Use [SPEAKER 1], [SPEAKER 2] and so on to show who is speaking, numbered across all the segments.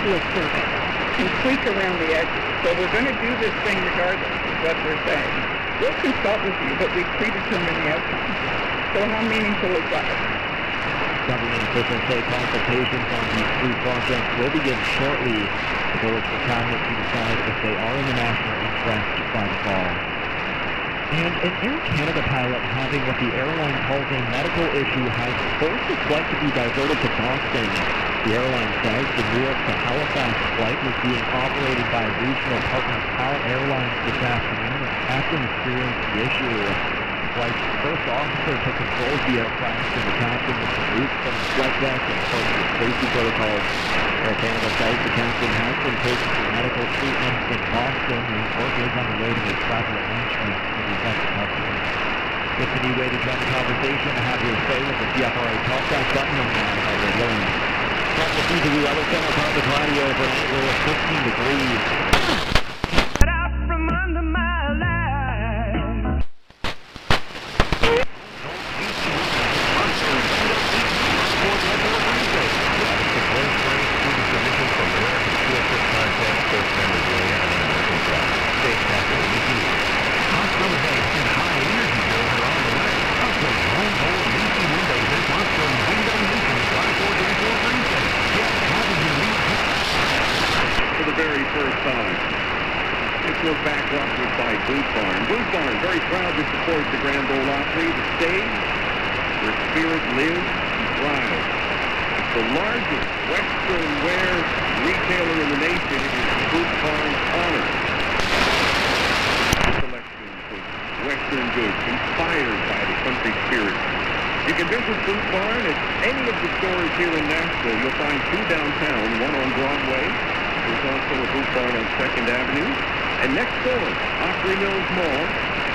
[SPEAKER 1] split circuit and tweak around the edges. So we're going to do this thing regardless of what they're saying. We'll consult with you, but we predetermine the outcome. So how meaningful is that?
[SPEAKER 2] Government officials say consultations on these three projects will begin shortly. The goal is for cabinet to decide if they are in the national interest by the fall. And an Air Canada pilot having what the airline calls a medical issue has forced a flight to be diverted to Boston. The airline says the Newark to Halifax flight was being operated by regional partner PAL Airlines this afternoon, and the captain experienced the issue. The flight's first officer took control of the aircraft, and the captain was removed from the flight deck and according to safety protocols. Air Canada says the captain has been taken for medical treatment in Boston, and work is on the way to make travel arrangements for the affected customers. It's a new way to join the conversation. Have your say with the SDRplay podcast button on the Williams. From the CKGM Weather Center, public radio overnight, we're at 15 degrees.
[SPEAKER 3] Get out from under my life.
[SPEAKER 4] For the very first time. This was back offered by Boot Barn. Boot Barn, very proud to support the Grand Ole Opry, the stage where spirit lives and thrives. It's the largest Western wear retailer in the nation. It is Boot Barn's honor. Selections of Western goods inspired by the country spirit. You can visit Boot Barn at any of the stores here in Nashville. You'll find two downtown, one on Broadway. There's also a Boot Barn on 2nd Avenue. And next door, Opry Mills Mall,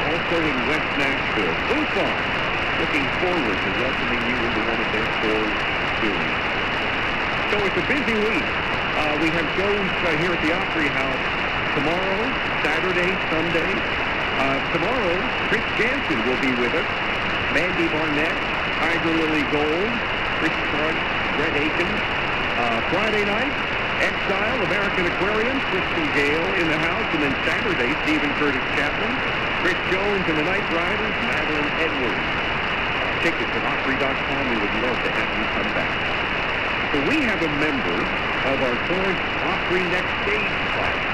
[SPEAKER 4] also in West Nashville. Boot Barn, looking forward to welcoming you into one of their stores soon. So it's a busy week. We have shows here at the Opry House tomorrow, Saturday, Sunday. Tomorrow, Chris Jansen will be with us. Mandy Barnett, Tiger Lily Gold, Chris Crunch, Brett Aikens. Friday night, Exile, American Aquarium, Kristen Gale in the house, and then Saturday, Stephen Curtis Chapman, Chris Jones and the Night Riders, Madeline Edwards. Tickets at Opry.com. We would love to have you come back. So we have a member of our current Opry Next Stage class.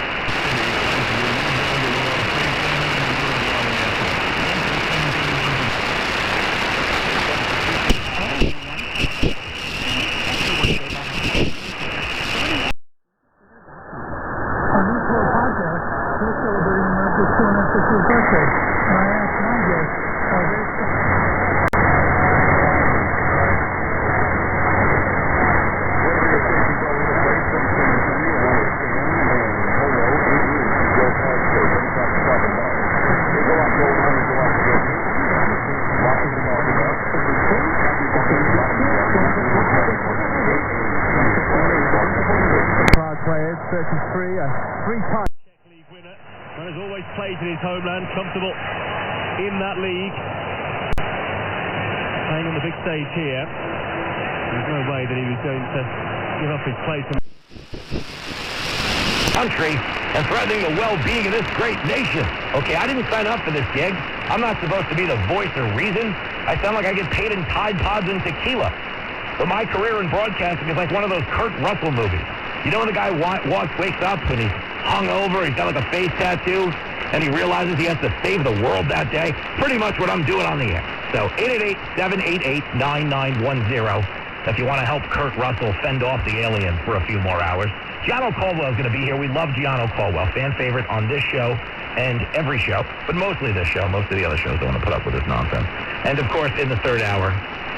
[SPEAKER 5] Homeland, comfortable in that league, playing on the big stage here. There's no way that he was going to give up his place.
[SPEAKER 6] Country and threatening the well-being of this great nation. Okay, I didn't sign up for this gig. I'm not supposed to be the voice of reason. I sound like I get paid in Tide Pods and tequila. But my career in broadcasting is like one of those Kurt Russell movies. You know when the guy wakes up and he's hungover, he's got like a face tattoo, and he realizes he has to save the world that day? Pretty much what I'm doing on the air. So 888-788-9910 if you want to help Kurt Russell fend off the aliens for a few more hours. Gianno Caldwell is going to be here. We love Gianno Caldwell, fan favorite on this show and every show, but mostly this show. Most of the other shows don't want to put up with this nonsense. And of course, in the third hour,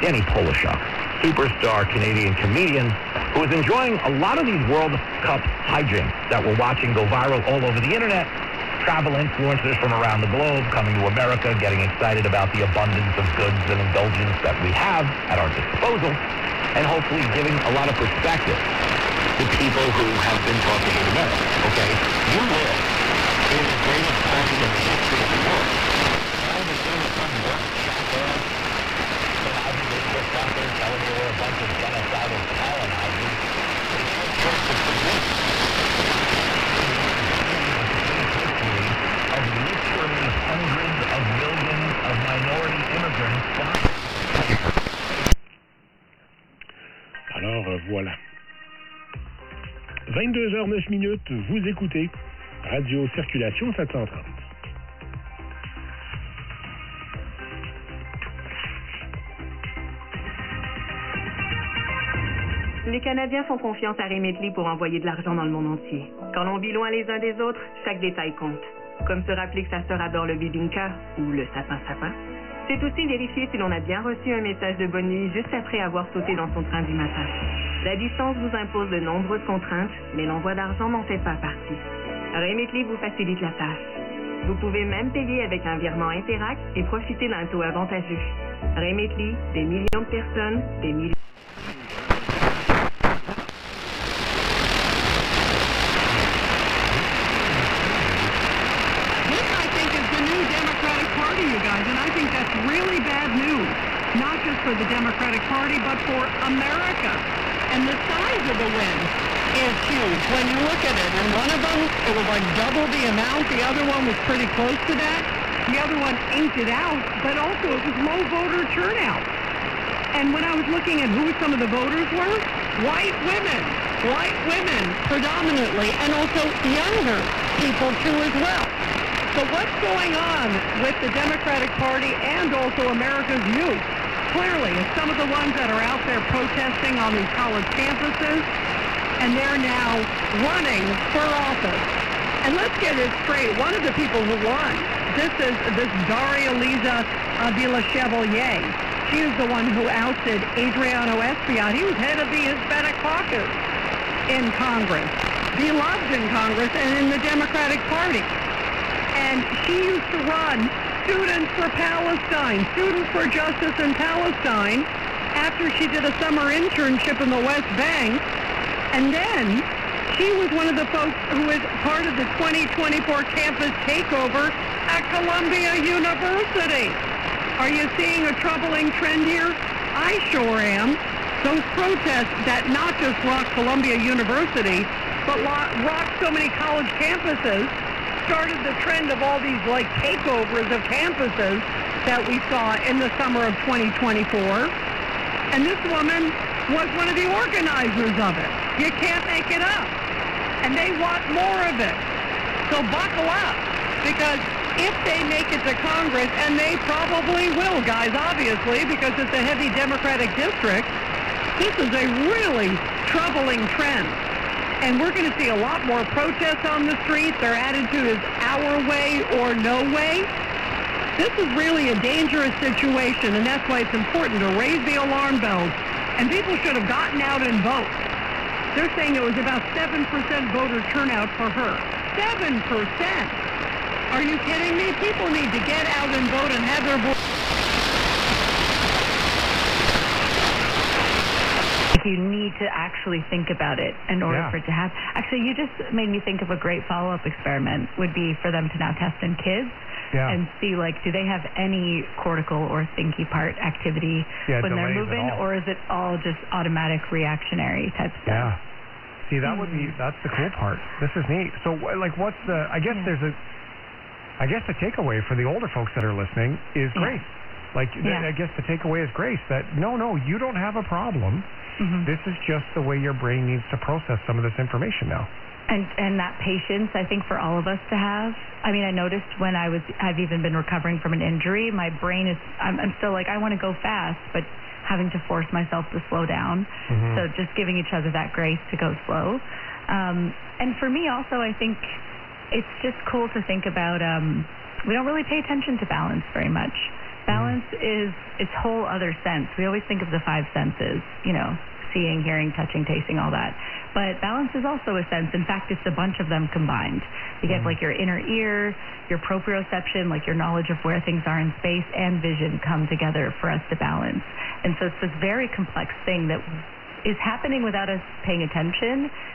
[SPEAKER 6] Danny Polishuk, superstar Canadian comedian who is enjoying a lot of these World Cup hijinks that we're watching go viral all over the internet. Travel influencers from around the globe coming to America, getting excited about the abundance of goods and indulgence that we have at our disposal, and hopefully giving a lot of perspective to people who have been talking in America. Okay, you live in the greatest country in the history of the world. All the things coming up, shot there, surviving this just out there telling you we're a bunch of genocidal colonizers. It's just a
[SPEAKER 7] Alors voilà. 22h09, vous écoutez Radio Circulation 730.
[SPEAKER 8] Les Canadiens font confiance à Remitly pour envoyer de l'argent dans le monde entier. Quand l'on vit loin les uns des autres, chaque détail compte. Comme se rappeler que sa sœur adore le bibinka ou le sapin-sapin. C'est aussi vérifier si l'on a bien reçu un message de bonne nuit juste après avoir sauté dans son train du matin. La distance vous impose de nombreuses contraintes, mais l'envoi d'argent n'en fait pas partie. Remitly vous facilite la tâche. Vous pouvez même payer avec un virement Interac et profiter d'un taux avantageux. Remitly, des millions de personnes, des millions...
[SPEAKER 1] You guys, and I think that's really bad news, not just for the Democratic Party, but for America. And the size of the win is huge when you look at it. And one of them, it was like double the amount. The other one was pretty close to that. The other one inked it out, but also it was low voter turnout. And when I was looking at who some of the voters were, white women predominantly, and also younger people too as well. So what's going on with the Democratic Party and also America's youth? Clearly, it's some of the ones that are out there protesting on these college campuses, and they're now running for office. And let's get it straight. One of the people who won, this Daria Liza Avila Chevalier. She is the one who ousted Adriano Espaillat. He was head of the Hispanic caucus in Congress, beloved in Congress and in the Democratic Party. And she used to run Students for Palestine, Students for Justice in Palestine, after she did a summer internship in the West Bank. And then she was one of the folks who was part of the 2024 campus takeover at Columbia University. Are you seeing a troubling trend here? I sure am. Those protests that not just rock Columbia University, but rock so many college campuses, started the trend of all these like takeovers of campuses that we saw in the summer of 2024. And this woman was one of the organizers of it. You can't make it up. And they want more of it. So buckle up, because if they make it to Congress, and they probably will, guys, obviously, because it's a heavy Democratic district, this is a really troubling trend. And we're going to see a lot more protests on the streets. Their attitude is our way or no way. This is really a dangerous situation, and that's why it's important to raise the alarm bells. And people should have gotten out and vote. They're saying it was about 7% voter turnout for her. 7%! Are you kidding me? People need to get out and vote and have their voice.
[SPEAKER 8] You need to actually think about it in order for it to happen. Actually, you just made me think of a great follow-up experiment would be for them to now test in kids and see, like, do they have any cortical or thinky part activity when they're moving, or is it all just automatic reactionary type stuff?
[SPEAKER 9] Yeah. See, that would be, that's the cool part. This is neat. So, like, what's the, I guess the takeaway for the older folks that are listening is grace. Like, I guess the takeaway is grace, that no, you don't have a problem. Mm-hmm. This is just the way your brain needs to process some of this information now.
[SPEAKER 8] And that patience, I think, for all of us to have. I mean, I noticed when I've even been recovering from an injury, my brain is, I'm still like, I want to go fast, but having to force myself to slow down. Mm-hmm. So just giving each other that grace to go slow. And for me also, I think it's just cool to think about, we don't really pay attention to balance very much. Balance is its whole other sense. We always think of the five senses, you know, seeing, hearing, touching, tasting, all that. But balance is also a sense. In fact, it's a bunch of them combined. You get like your inner ear, your proprioception, like your knowledge of where things are in space, and vision come together for us to balance. And so it's this very complex thing that is happening without us paying attention.